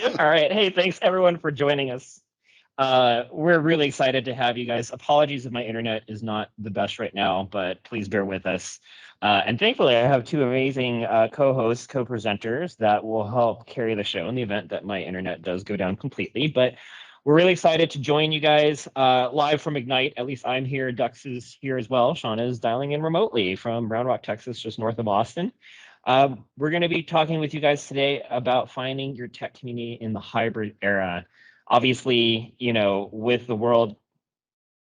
All right. Hey, thanks everyone for joining us. We're really excited to have you guys. Apologies if my internet is not the best right now, but please bear with us. And thankfully, I have two amazing co-hosts, co-presenters that will help carry the show in the event that my internet does go down completely. But we're really excited to join you guys live from Ignite. At least I'm here. Dux is here as well. Shauna is dialing in remotely from Round Rock, Texas, just north of Austin. We're going to be talking with you guys today about finding your tech community in the hybrid era. Obviously, with the world,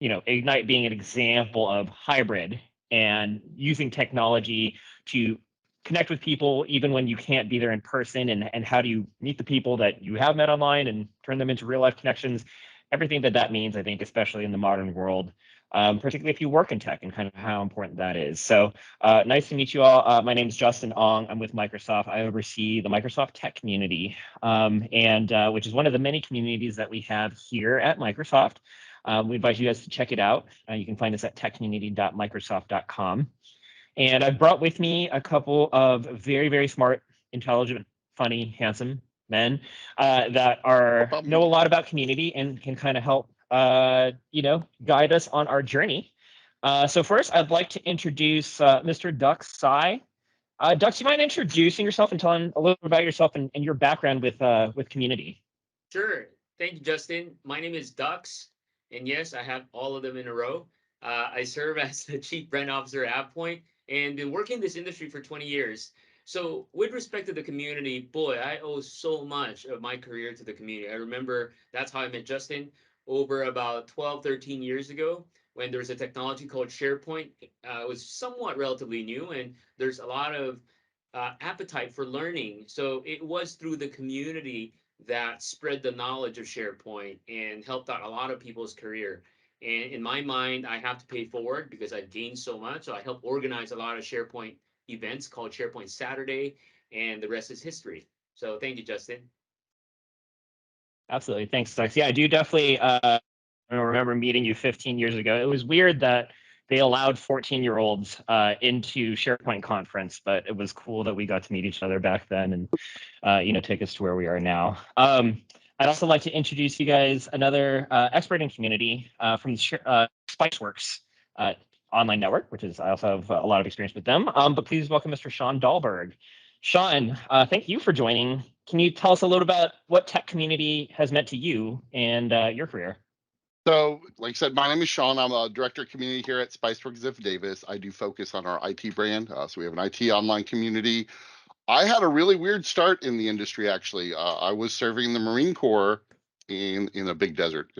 Ignite being an example of hybrid and using technology to connect with people even when you can't be there in person, and how do you meet the people that you have met online and turn them into real life connections, everything that means, I think, especially in the modern world, particularly if you work in tech, and kind of how important that is. So nice to meet you all. My name is Justin Ong. I'm with Microsoft. I oversee the Microsoft tech community, and which is one of the many communities that we have here at Microsoft. We invite you guys to check it out. You can find us at techcommunity.microsoft.com. And I've brought with me a couple of very, very smart, intelligent, funny, handsome men that know a lot about community and can kind of help, guide us on our journey. So first, I'd like to introduce Mr. Dux Tsai. Dux, you mind introducing yourself and telling a little bit about yourself and your background with community? Sure. Thank you, Justin. My name is Dux, and yes, I have all of them in a row. I serve as the Chief Brand Officer at AvePoint and been working in this industry for 20 years. So, with respect to the community, boy, I owe so much of my career to the community. I remember that's how I met Justin over about 12, 13 years ago when there was a technology called SharePoint. It was somewhat relatively new, and there's a lot of appetite for learning. So, it was through the community that spread the knowledge of SharePoint and helped out a lot of people's career. And in my mind, I have to pay forward because I've gained so much. So I help organize a lot of SharePoint events called SharePoint Saturday, and the rest is history. So thank you, Justin. Absolutely. Thanks, Dux. Yeah, I do definitely remember meeting you 15 years ago. It was weird that they allowed 14-year-olds into SharePoint conference, but it was cool that we got to meet each other back then and, take us to where we are now. I'd also like to introduce you guys another expert in community from Spiceworks online network, which is I also have a lot of experience with them. But please welcome Mr. Sean Dahlberg. Sean, thank you for joining. Can you tell us a little about what tech community has meant to you and your career? So, like I said, my name is Sean. I'm a director of community here at Spiceworks Ziff Davis. I do focus on our IT brand. So we have an IT online community. I had a really weird start in the industry, actually. I was serving the Marine Corps in a big desert,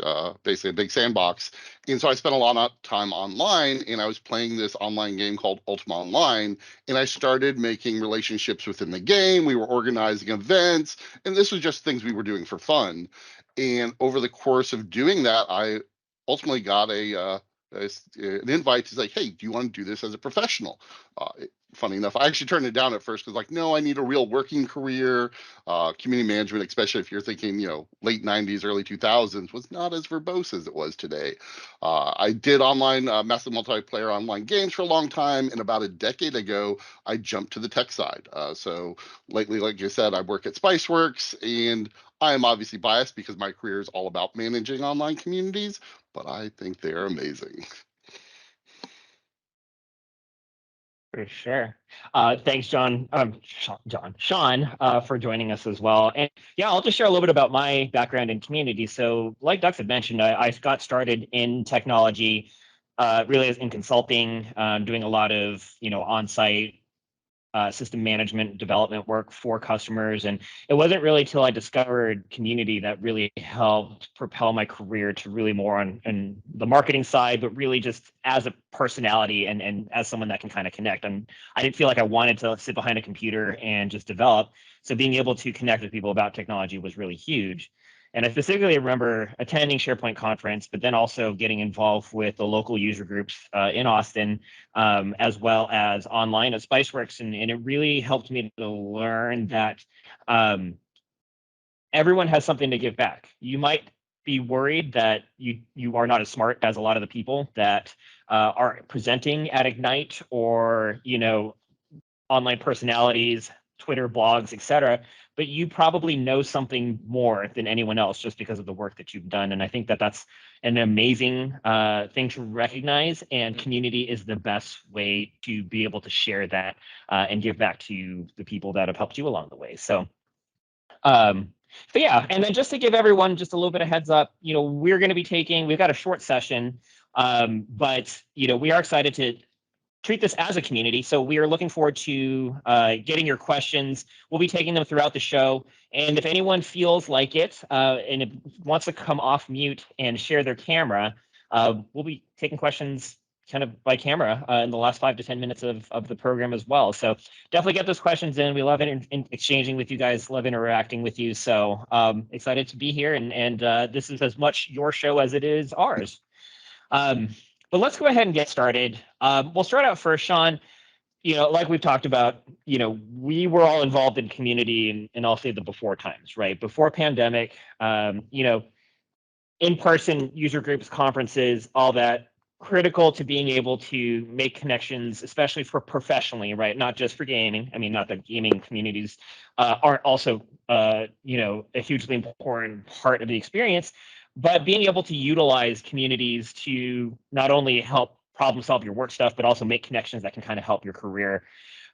basically a big sandbox. And so I spent a lot of time online, and I was playing this online game called Ultima Online, and I started making relationships within the game. We were organizing events, and this was just things we were doing for fun. And over the course of doing that, I ultimately got an invite to like, hey, do you want to do this as a professional? Funny enough, I actually turned it down at first because like, no, I need a real working career. Community management, especially if you're thinking, late 90s, early 2000s, was not as verbose as it was today. I did online massive multiplayer online games for a long time, and about a decade ago, I jumped to the tech side. So lately, like I said, I work at Spiceworks, and I am obviously biased because my career is all about managing online communities, but I think they're amazing. For sure. Thanks, John. Sean, for joining us as well. And yeah, I'll just share a little bit about my background in community. So, like Dux had mentioned, I got started in technology, really in consulting, doing a lot of on-site system management development work for customers. And it wasn't really till I discovered community that really helped propel my career to really more on the marketing side, but really just as a personality and as someone that can kind of connect. And I didn't feel like I wanted to sit behind a computer and just develop. So being able to connect with people about technology was really huge. And I specifically remember attending SharePoint conference, but then also getting involved with the local user groups in Austin, as well as online at Spiceworks. And it really helped me to learn that everyone has something to give back. You might be worried that you are not as smart as a lot of the people that are presenting at Ignite or, online personalities Twitter, blogs, etc. But you probably know something more than anyone else just because of the work that you've done. And I think that that's an amazing thing to recognize. And community is the best way to be able to share that and give back to the people that have helped you along the way. So, but yeah, and then just to give everyone just a little bit of heads up, we're going to be we've got a short session, but we are excited to treat this as a community. So we are looking forward to getting your questions. We'll be taking them throughout the show. And if anyone feels like it and wants to come off mute and share their camera, we'll be taking questions kind of by camera in the last 5 to 10 minutes of the program as well. So definitely get those questions in. We love exchanging with you guys, love interacting with you. So excited to be here. And this is as much your show as it is ours. But let's go ahead and get started. We'll start out first, Sean. Like we've talked about, we were all involved in community and I'll say the before times, right? Before pandemic, in-person user groups, conferences, all that, critical to being able to make connections, especially for professionally, right? Not just for gaming. I mean, not that gaming communities aren't also, a hugely important part of the experience, but being able to utilize communities to not only help problem solve your work stuff, but also make connections that can kind of help your career.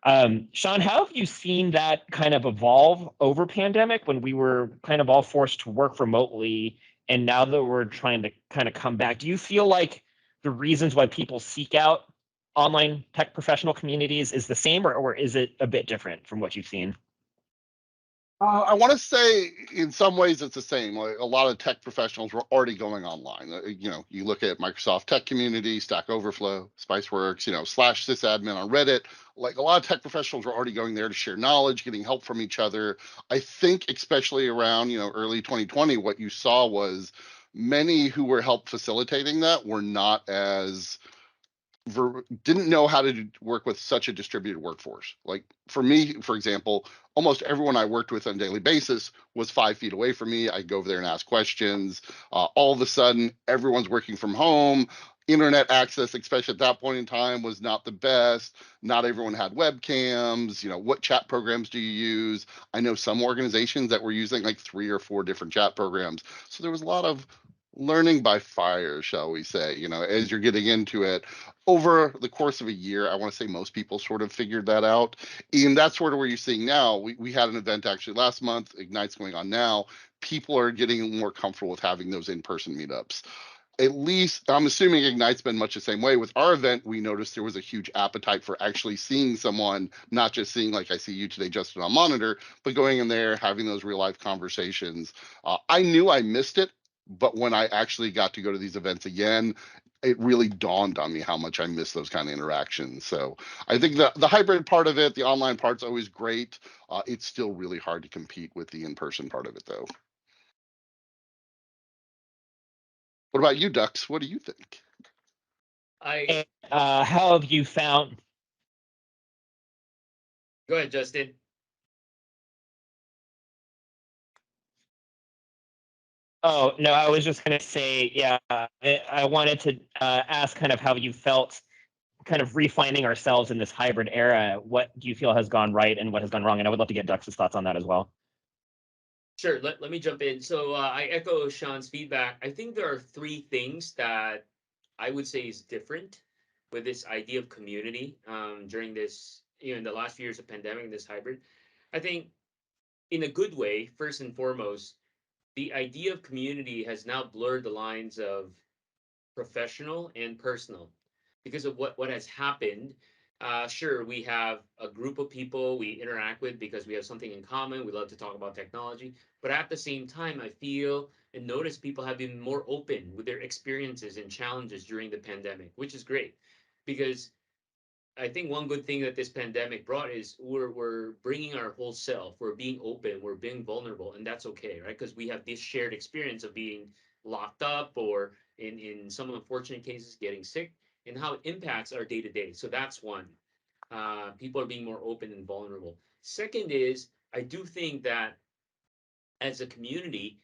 Sean, how have you seen that kind of evolve over pandemic when we were kind of all forced to work remotely? And now that we're trying to kind of come back, do you feel like the reasons why people seek out online tech professional communities is the same, or is it a bit different from what you've seen? I want to say in some ways it's the same. Like a lot of tech professionals were already going online. You look at Microsoft Tech Community, Stack Overflow, Spiceworks, slash sysadmin on Reddit. Like a lot of tech professionals were already going there to share knowledge, getting help from each other. I think especially around, early 2020, what you saw was many who were help facilitating that were not as didn't know how to work with such a distributed workforce. Like for me, for example, almost everyone I worked with on a daily basis was 5 feet away from me. I'd go over there and ask questions. All of a sudden, everyone's working from home. Internet access, especially at that point in time, was not the best. Not everyone had webcams. What chat programs do you use? I know some organizations that were using like 3 or 4 different chat programs. So there was a lot of learning by fire, shall we say, as you're getting into it over the course of a year. I want to say most people sort of figured that out. And that's sort of where you're seeing now. We had an event actually last month, Ignite's going on now. People are getting more comfortable with having those in-person meetups. At least I'm assuming Ignite's been much the same way. With our event, we noticed there was a huge appetite for actually seeing someone, not just seeing like I see you today, Justin, on monitor, but going in there, having those real life conversations. I knew I missed it, but when I actually got to go to these events again, it really dawned on me how much I miss those kind of interactions. So I think the hybrid part of it, the online part's always great. It's still really hard to compete with the in-person part of it, though. What about you, Dux? What do you think? I How have you found? Go ahead, Justin. Oh, no, I was just going to say, yeah, I wanted to ask kind of how you felt kind of refining ourselves in this hybrid era. What do you feel has gone right and what has gone wrong? And I would love to get Dux's thoughts on that as well. Sure, let me jump in. So I echo Sean's feedback. I think there are 3 things that I would say is different with this idea of community during this, in the last few years of pandemic, this hybrid. I think in a good way, first and foremost, the idea of community has now blurred the lines of professional and personal because of what has happened. Sure, we have a group of people we interact with because we have something in common. We love to talk about technology, but at the same time, I feel and notice people have been more open with their experiences and challenges during the pandemic, which is great because I think one good thing that this pandemic brought is we're bringing our whole self. We're being open. We're being vulnerable, and that's okay, right? Because we have this shared experience of being locked up, or in some unfortunate cases, getting sick, and how it impacts our day to day. So that's one. People are being more open and vulnerable. Second is I do think that as a community,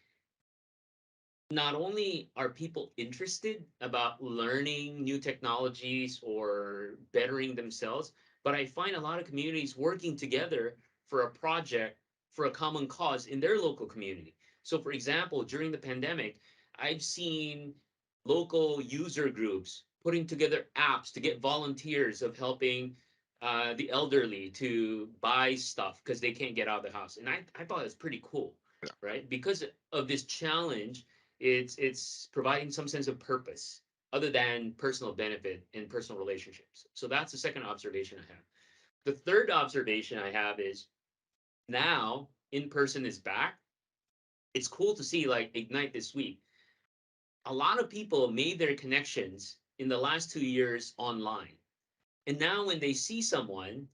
not only are people interested about learning new technologies or bettering themselves, but I find a lot of communities working together for a project for a common cause in their local community. So, for example, during the pandemic, I've seen local user groups putting together apps to get volunteers of helping the elderly to buy stuff because they can't get out of the house. And I thought it was pretty cool, right? Because of this challenge, it's providing some sense of purpose other than personal benefit and personal relationships. So that's the second observation I have. The third observation I have is now in person is back. It's cool to see like Ignite this week. A lot of people made their connections in the last 2 years online. And now when they see someone,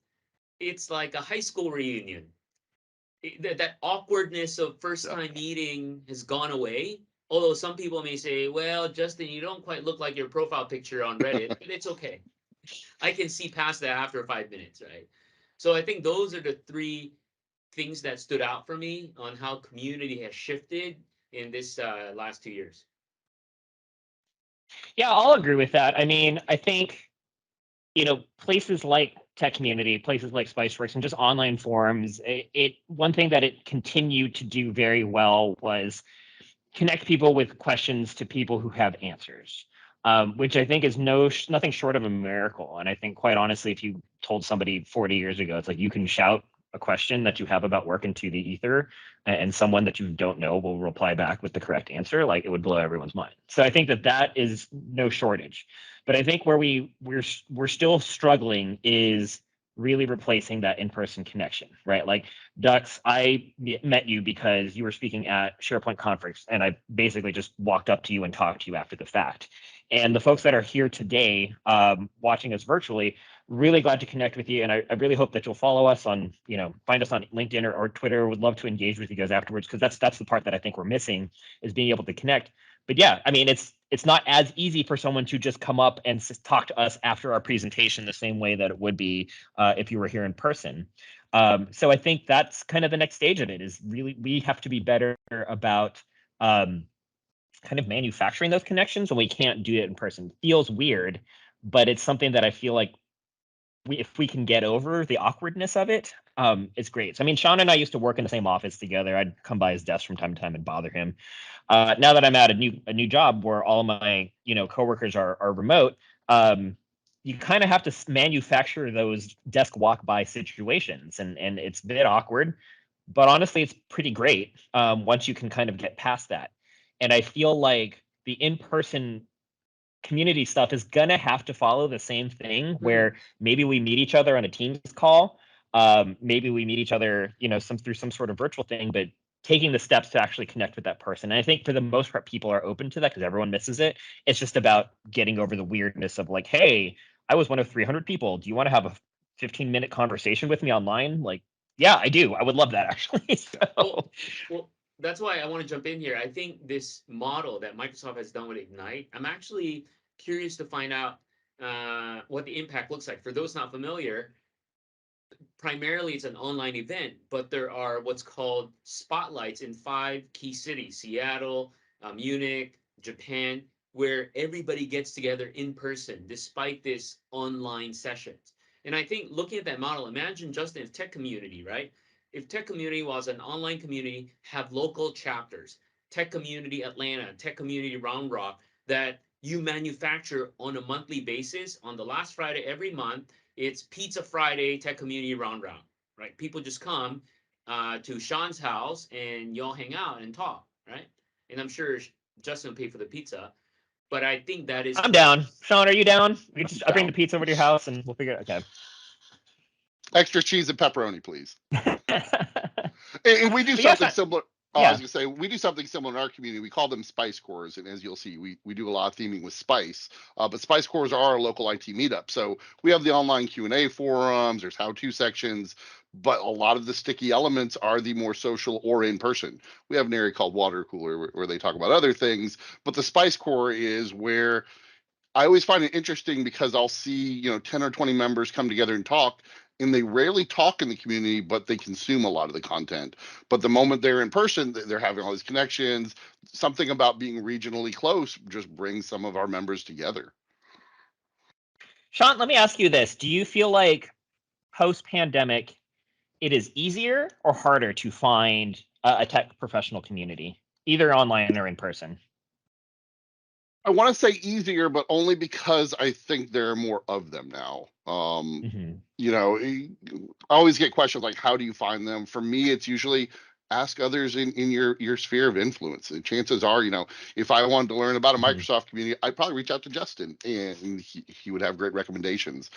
it's like a high school reunion. That awkwardness of first time meeting has gone away. Although some people may say, well, Justin, you don't quite look like your profile picture on Reddit, but it's okay. I can see past that after 5 minutes, right? So I think those are the three things that stood out for me on how community has shifted in this last 2 years. Yeah, I'll agree with that. I mean, I think, places like Tech Community, places like Spiceworks, and just online forums, one thing that it continued to do very well was connect people with questions to people who have answers, which I think is nothing short of a miracle. And I think, quite honestly, if you told somebody 40 years ago, it's like you can shout a question that you have about work into the ether, and someone that you don't know will reply back with the correct answer, like it would blow everyone's mind. So I think that is no shortage. But I think where we're still struggling is really replacing that in-person connection, right? Like, Dux, I met you because you were speaking at SharePoint conference, and I basically just walked up to you and talked to you after the fact. And the folks that are here today, watching us virtually, really glad to connect with you. And I really hope that you'll follow us on, find us on LinkedIn or Twitter. Would love to engage with you guys afterwards, because that's the part that I think we're missing, is being able to connect. But yeah, I mean, it's not as easy for someone to just come up and talk to us after our presentation the same way that it would be if you were here in person. So I think that's kind of the next stage of it, is really we have to be better about kind of manufacturing those connections when we can't do it in person. It feels weird, but it's something that I feel like if we can get over the awkwardness of it, it's great. So, I mean, Sean and I used to work in the same office together. I'd come by his desk from time to time and bother him. Now that I'm at a new job where all of my coworkers are remote, you kind of have to manufacture those desk walk by situations, and it's a bit awkward, but honestly, it's pretty great once you can kind of get past that. And I feel like the in-person community stuff is gonna have to follow the same thing, where maybe we meet each other on a Teams call, maybe we meet each other, through some sort of virtual thing, but taking the steps to actually connect with that person. And I think for the most part, people are open to that because everyone misses it. It's just about getting over the weirdness of like, hey, I was one of 300 people. Do you want to have a 15-minute conversation with me online? Like, yeah, I do. I would love that, actually. So. Well, that's why I want to jump in here. I think this model that Microsoft has done with Ignite, I'm actually curious to find out what the impact looks like. For those not familiar, primarily it's an online event, but there are what's called spotlights in 5 key cities: Seattle, Munich, Japan, where everybody gets together in person despite this online sessions. And I think looking at that model, imagine, Justin, if Tech Community, right? If Tech Community was an online community, have local chapters, Tech Community Atlanta, Tech Community Round Rock, that you manufacture on a monthly basis. On the last Friday every month, it's Pizza Friday, Tech Community Round, right? People just come to Sean's house and y'all hang out and talk, right? And I'm sure Justin will pay for the pizza, but I think that is. I'm down. Sean, are you down? I'll bring Down. the pizza over to your house and we'll figure it out. Okay. Extra cheese and pepperoni, please. And we do something similar. I was gonna say, we do something similar in our community. We call them Spice Cores, and as you'll see, we do a lot of theming with Spice. But Spice Cores are our local IT meetup. So we have the online Q&A forums. There's how-to sections, but a lot of the sticky elements are the more social or in person. We have an area called Water Cooler where they talk about other things, but the Spice Core is where I always find it interesting, because I'll see 10 or 20 members come together and talk, and they rarely talk in the community, but they consume a lot of the content. But the moment they're in person, they're having all these connections. Something about being regionally close just brings some of our members together. Sean, let me ask you this. Do you feel like post-pandemic, it is easier or harder to find a tech professional community, either online or in person? I want to say easier, but only because I think there are more of them now. Hmm. You know, I always get questions like, how do you find them? For me, it's usually ask others in your sphere of influence. And chances are, you know, if I wanted to learn about a Hmm. Microsoft community, I'd probably reach out to Justin, and he would have great recommendations.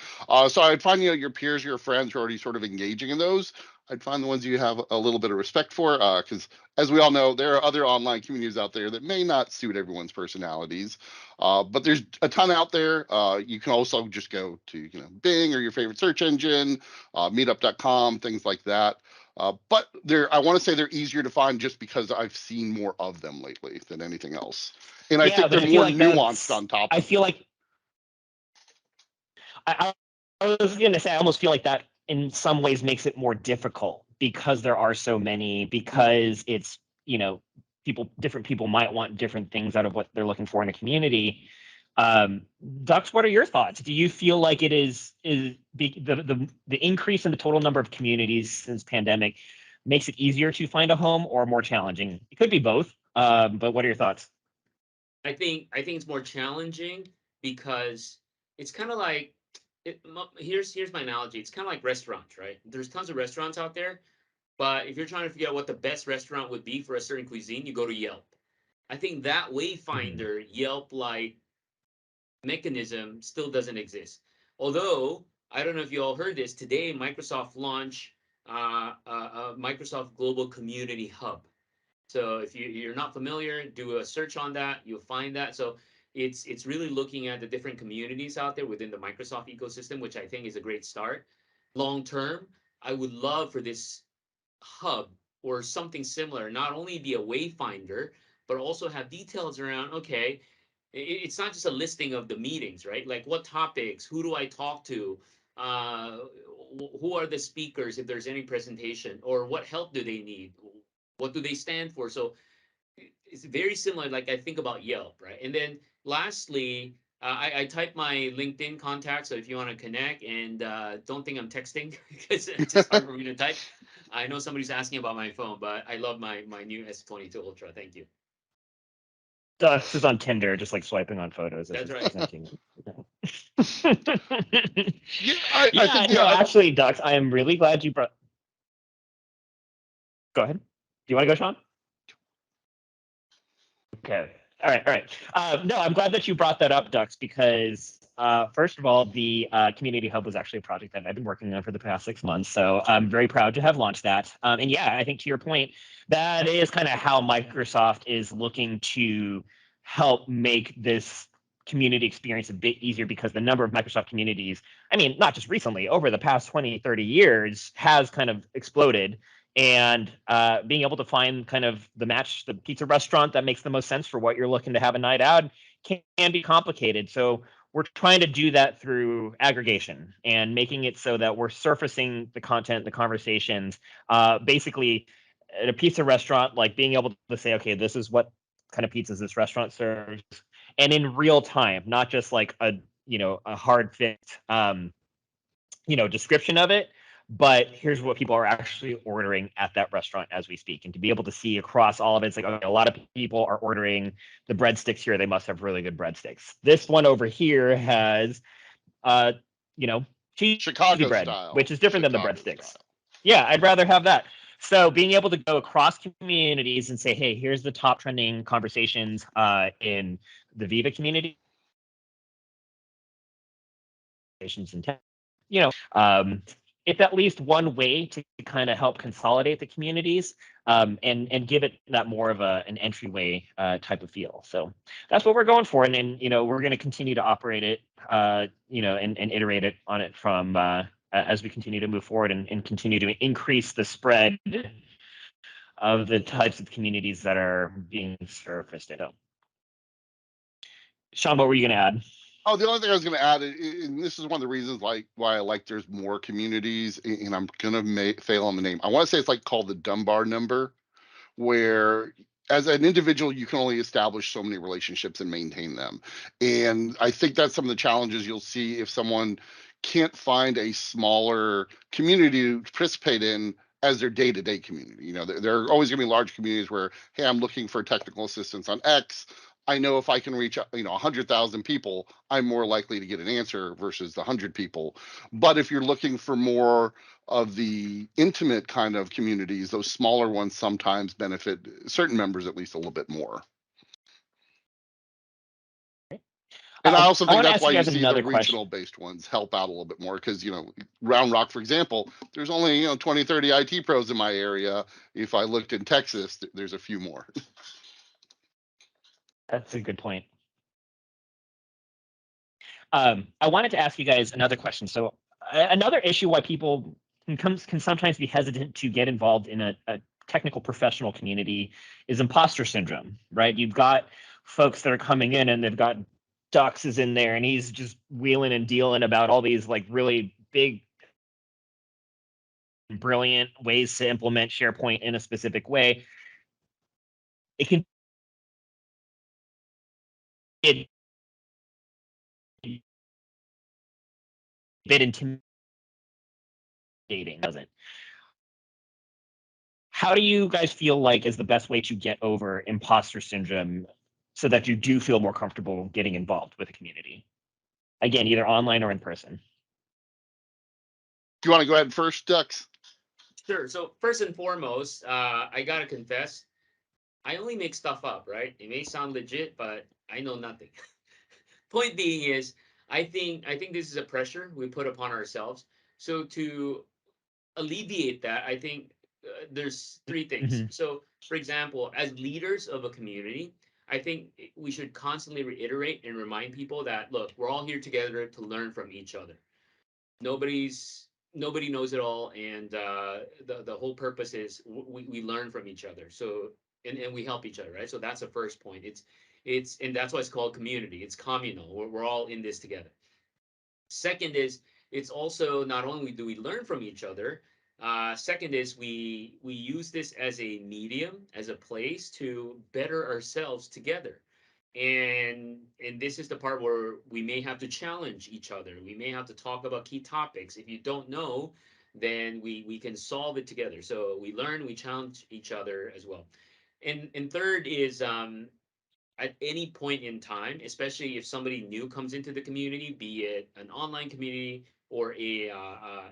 So I'd find, you know, your peers, your friends who are already sort of engaging in those. I'd find the ones you have a little bit of respect for, because as we all know, there are other online communities out there that may not suit everyone's personalities. But there's a ton out there. You can also just go to, you know, Bing or your favorite search engine, meetup.com, things like that. But I want to say they're easier to find just because I've seen more of them lately than anything else. And I Yeah, think but they're I feel more like nuanced on top I of feel it. like I was going to say, I almost feel like that in some ways makes it more difficult because there are so many, because it's, you know, different people might want different things out of what they're looking for in a community. Dux, what are your thoughts? Do you feel like it is the increase in the total number of communities since pandemic makes it easier to find a home or more challenging? It could be both, but what are your thoughts? I think it's more challenging because it's kind of like here's my analogy. It's kind of like restaurants, right? There's tons of restaurants out there, but if you're trying to figure out what the best restaurant would be for a certain cuisine, you go to Yelp. I think that Mhm. Wayfinder Yelp like mechanism still doesn't exist. Although I don't know if you all heard this today, Microsoft launched a Microsoft Global Community Hub. So if you're not familiar, do a search on that. You'll find that. So it's really looking at the different communities out there within the Microsoft ecosystem, which I think is a great start. Long term, I would love for this hub or something similar, not only be a wayfinder, but also have details around, okay, it's not just a listing of the meetings, right? Like what topics, who do I talk to, uh, who are the speakers if there's any presentation, or what help do they need, what do they stand for? So it's very similar. Like I think about Yelp, right? And then lastly, I type my LinkedIn contact. So if you want to connect, and don't think I'm texting because it's just hard for me to type. I know somebody's asking about my phone, but I love my new S22 Ultra. Thank you. Dux is on Tinder, just like swiping on photos as That's he's right. presenting. Yeah, I Yeah, think, no, actually, Dux, I am really glad you brought. Go ahead. Do you want to go, Sean? Okay. All right. All right. No, I'm glad that you brought that up, Dux, because first of all, the Community Hub was actually a project that I've been working on for the past 6 months. So I'm very proud to have launched that. And yeah, I think to your point, that is kind of how Microsoft is looking to help make this community experience a bit easier because the number of Microsoft communities, I mean, not just recently, over the past 20, 30 years, has kind of exploded, and being able to find kind of the pizza restaurant that makes the most sense for what you're looking to have a night out can be complicated. So we're trying to do that through aggregation and making it so that we're surfacing the content, the conversations, basically at a pizza restaurant, like being able to say, okay, this is what kind of pizzas this restaurant serves, and in real time, not just like a hard fit description of it, but here's what people are actually ordering at that restaurant as we speak. And to be able to see across all of it, it's like, okay, a lot of people are ordering the breadsticks here. They must have really good breadsticks. This one over here has uh you know cheesy Chicago bread, which style, is different than the Chicago breadsticks. style. Yeah, I'd rather have that. So being able to go across communities and say, hey, here's the top trending conversations in the Viva community, and it's at least one way to kind of help consolidate the communities, and give it that more of an entryway type of feel. So that's what we're going for, and then we're going to continue to operate it, and iterate it on it from as we continue to move forward and continue to increase the spread of the types of communities that are being surfaced. Sean, what were you going to add? Oh, the only thing I was going to add, and this is one of the reasons like why I like there's more communities, and I'm gonna fail on the name. I want to say it's like called the Dunbar number, where as an individual you can only establish so many relationships and maintain them. And I think that's some of the challenges you'll see if someone can't find a smaller community to participate in. as their day-to-day community. You know, there are always going to be large communities where, hey, I'm looking for technical assistance on X. I know if I can reach, 100,000 people, I'm more likely to get an answer versus the 100 people. But if you're looking for more of the intimate kind of communities, those smaller ones sometimes benefit certain members at least a little bit more. And I also think that's why you see the regional based ones help out a little bit more because, Round Rock, for example, there's only, 20, 30 IT pros in my area. If I looked in Texas, there's a few more. That's a good point. I wanted to ask you guys another question. So another issue why people can sometimes be hesitant to get involved in a technical professional community is imposter syndrome, right? You've got folks that are coming in and they've got Dux is in there and he's just wheeling and dealing about all these like really big, brilliant ways to implement SharePoint in a specific way. It can be a bit intimidating, doesn't it? How do you guys feel like is the best way to get over imposter syndrome so that you do feel more comfortable getting involved with a community? Again, either online or in person. Do you want to go ahead first, Dux? Sure. So first and foremost, I gotta confess, I only make stuff up, right? It may sound legit, but I know nothing. Point being is, I think this is a pressure we put upon ourselves. So to alleviate that, I think there's three things. Mhm. So, for example, as leaders of a community, I think we should constantly reiterate and remind people that, look, we're all here together to learn from each other. Nobody knows it all, and the whole purpose is we learn from each other. So and we help each other, right? So that's the first point. It's and that's why it's called community. It's communal. We're all in this together. Second is it's also not only do we learn from each other. Second is we use this as a medium, as a place to better ourselves together. And this is the part where we may have to challenge each other. We may have to talk about key topics. If you don't know, then we can solve it together. So we learn, we challenge each other as well. And third is at any point in time, especially if somebody new comes into the community, be it an online community or a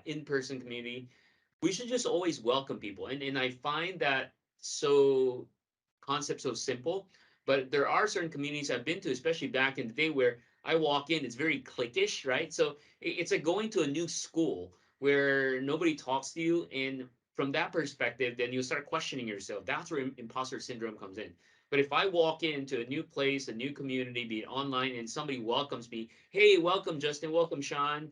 in-person community, we should just always welcome people. And I find that so concept so simple, but there are certain communities I've been to, especially back in the day, where I walk in, it's very cliquish, right? So it's like going to a new school where nobody talks to you, and from that perspective, then you start questioning yourself. That's where imposter syndrome comes in. But if I walk into a new place, a new community, be it online, and somebody welcomes me, hey, welcome, Justin, welcome, Sean,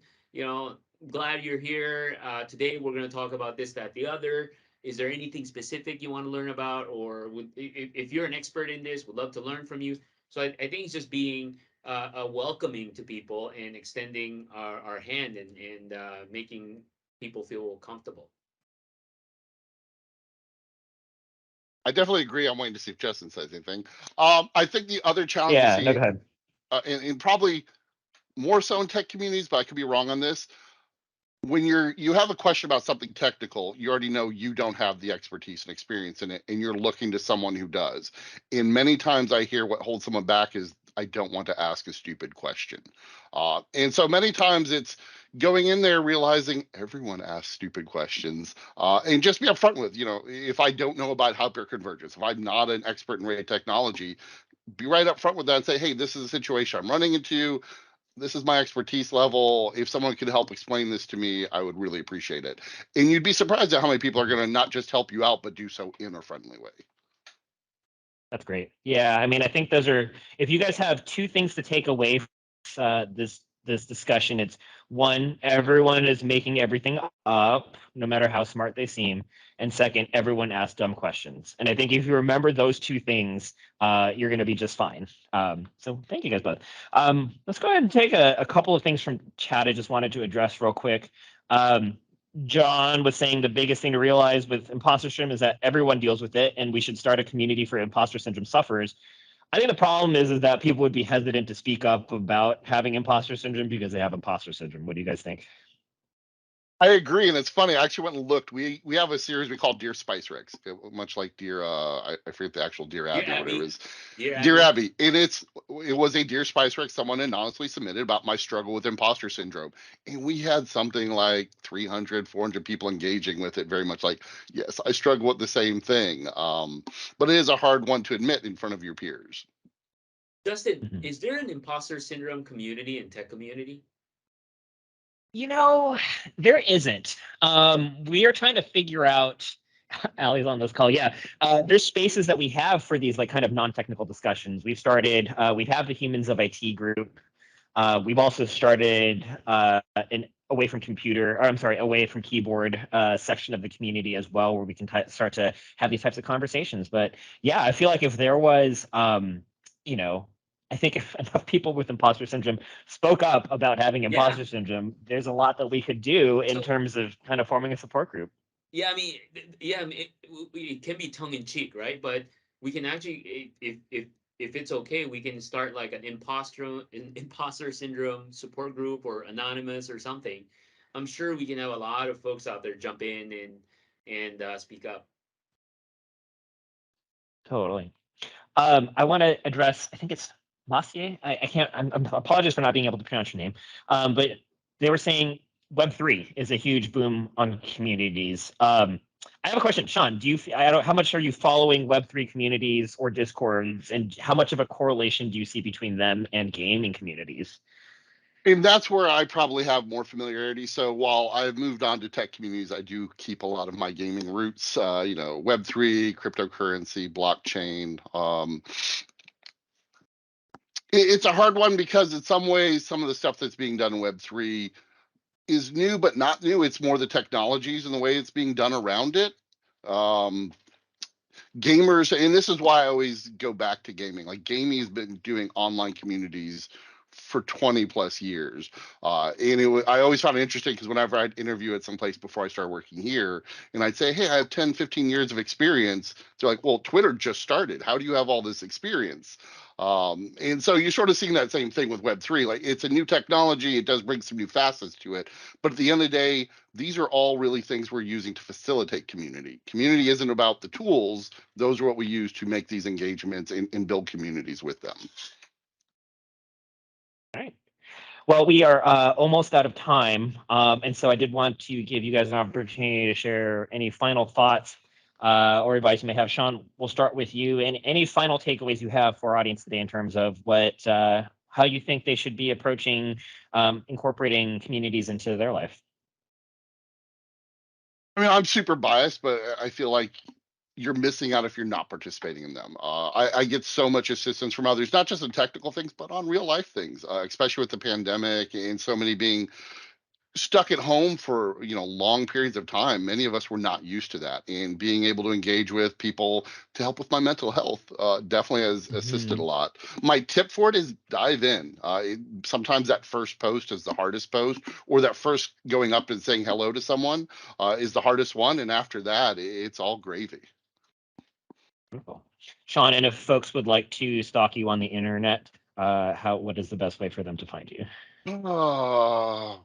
glad you're here. Today we're going to talk about this, that, the other. Is there anything specific you want to learn about? Or if you're an expert in this, we'd love to learn from you. So I think it's just being welcoming to people and extending our hand and making people feel comfortable. I definitely agree. I'm waiting to see if Justin says anything. I think the other challenge Yeah, you no, see, go ahead. and probably more so in tech communities, but I could be wrong on this. When you have a question about something technical, you already know you don't have the expertise and experience in it, and you're looking to someone who does. And many times I hear what holds someone back is I don't want to ask a stupid question. And so many times it's going in there realizing everyone asks stupid questions, and just be upfront with, if I don't know about hyperconvergence, if I'm not an expert in RAID technology, be right up front with that and say, hey, this is a situation I'm running into. This is my expertise level. If someone could help explain this to me, I would really appreciate it. And you'd be surprised at how many people are going to not just help you out, but do so in a friendly way. That's great. Yeah, I mean, I think those are, if you guys have two things to take away from this discussion, it's one, everyone is making everything up, no matter how smart they seem. And second, everyone asks dumb questions. And I think if you remember those two things, you're going to be just fine. So thank you guys both. Let's go ahead and take a couple of things from chat I just wanted to address real quick. John was saying the biggest thing to realize with imposter syndrome is that everyone deals with it, and we should start a community for imposter syndrome sufferers. I think the problem is that people would be hesitant to speak up about having imposter syndrome because they have imposter syndrome. What do you guys think? I agree, and it's funny. I actually went and looked. We have a series we call Dear Spice Rex, much like Dear I forget the actual Dear Dear Abby or whatever it Abby. is. Dear Dear Abby. Abby, and it was a Dear Spice Rex someone anonymously submitted about my struggle with imposter syndrome, and we had something like 300, 400 people engaging with it. Very much like, yes, I struggle with the same thing. But it is a hard one to admit in front of your peers. Justin, Mhm. is there an imposter syndrome community in tech community? You know, there isn't. We are trying to figure out. Allie's on this call. Yeah, there's spaces that we have for these like kind of non-technical discussions. We've started. We have the Humans of IT group. We've also started an away from computer, or I'm sorry, away from keyboard section of the community as well, where we can start to have these types of conversations. But yeah, I feel like if there was, you know, I think if enough people with imposter syndrome spoke up about having Yeah. imposter syndrome, there's a lot that we could do in So terms of kind of forming a support group. yeah, I mean, yeah, I mean, it can be tongue in cheek, right? But we can actually, if it's okay, we can start like an imposter syndrome support group or anonymous or something. I'm sure we can have a lot of folks out there jump in and speak up. Totally. I want to address, I think it's Massier. I can't, I'm apologies for not being able to pronounce your name. But they were saying Web3 is a huge boom on communities. I have a question, Sean. I don't, how much are you following Web3 communities or Discords, and how much of a correlation do you see between them and gaming communities? And that's where I probably have more familiarity. So while I've moved on to tech communities, I do keep a lot of my gaming roots. Web3, cryptocurrency, blockchain. It's a hard one because in some ways, some of the stuff that's being done in Web3 is new, but not new. It's more the technologies and the way it's being done around it. Um, Gamers, and this is why I always go back to gaming. Like gaming has been doing online communities for 20 plus years. I always found it interesting because whenever I'd interview at some place before I started working here, and I'd say, hey, I have 10, 15 years of experience. They're like, well, Twitter just started. How do you have all this experience? And so you're sort of seeing that same thing with Web3. Like it's a new technology. It does bring some new facets to it. But at the end of the day, these are all really things we're using to facilitate community. Community isn't about the tools. Those are what we use to make these engagements and build communities with them. All right. Well, we are almost out of time. And so I did want to give you guys an opportunity to share any final thoughts or advice you may have. Sean, we'll start with you. And any final takeaways you have for our audience today in terms of how you think they should be approaching incorporating communities into their life. I mean, I'm super biased, but I feel like you're missing out if you're not participating in them. I get so much assistance from others, not just in technical things, but on real life things, especially with the pandemic and so many being stuck at home for long periods of time. Many of us were not used to that, and being able to engage with people to help with my mental health definitely has assisted a Mhm. lot. My tip for it is dive in. Sometimes that first post is the hardest post, or that first going up and saying hello to someone is the hardest one, and after that it's all gravy. Wonderful. Sean, and if folks would like to stalk you on the internet, what is the best way for them to find you? Oh,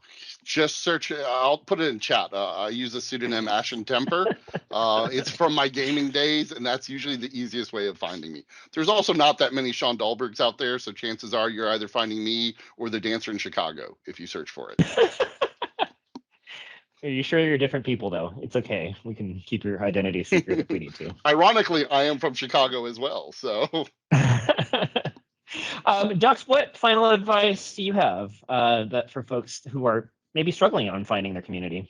just search it. I'll put it in chat. I use the pseudonym Ashen Temper. It's from my gaming days, and that's usually the easiest way of finding me. There's also not that many Sean Dahlbergs out there, so chances are you're either finding me or the dancer in Chicago if you search for it. Are you sure you're different people, though? It's okay. We can keep your identity secret if we need to. Ironically, I am from Chicago as well, so Dux, what final advice do you have that for folks who are maybe struggling on finding their community?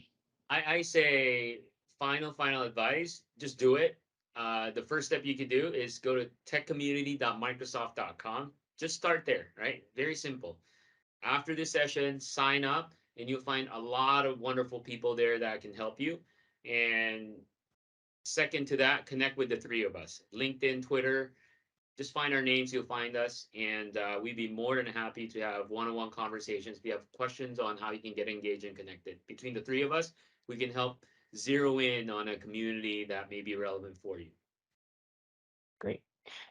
I say final advice, just do it. The first step you can do is go to techcommunity.microsoft.com. Just start there, right? Very simple. After this session, sign up and you'll find a lot of wonderful people there that can help you. And second to that, connect with the three of us. LinkedIn, Twitter, just find our names, you'll find us. And we'd be more than happy to have one-on-one conversations. If you have questions on how you can get engaged and connected. Between the three of us, we can help zero in on a community that may be relevant for you. Great.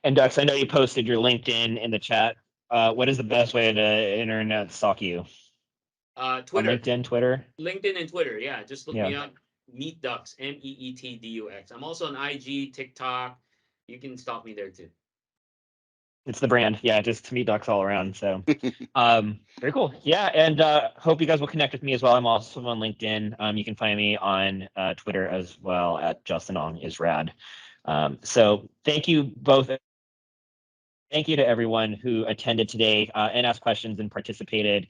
And Dux, I know you posted your LinkedIn in the chat. What is the best way to internet stalk you? On Twitter, LinkedIn, Twitter. LinkedIn, and Twitter. Yeah, just look Yeah. me up. Meet Dux, MEETDUX. I'm also on IG, TikTok. You can stalk me there too. It's the brand. Yeah, just Meet Ducks all around. So very cool. Yeah, and hope you guys will connect with me as well. I'm also on LinkedIn. You can find me on Twitter as well at Justin Ong is rad. So thank you both. Thank you to everyone who attended today and asked questions and participated.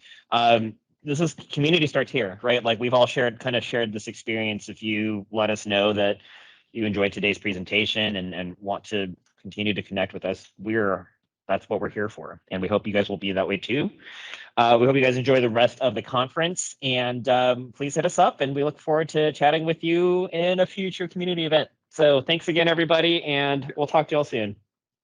This is community starts here, right? Like we've all shared this experience. If you let us know that you enjoyed today's presentation and want to continue to connect with us, that's what we're here for. And we hope you guys will be that way too. We hope you guys enjoy the rest of the conference, and please hit us up, and we look forward to chatting with you in a future community event. So thanks again, everybody, and we'll talk to you all soon.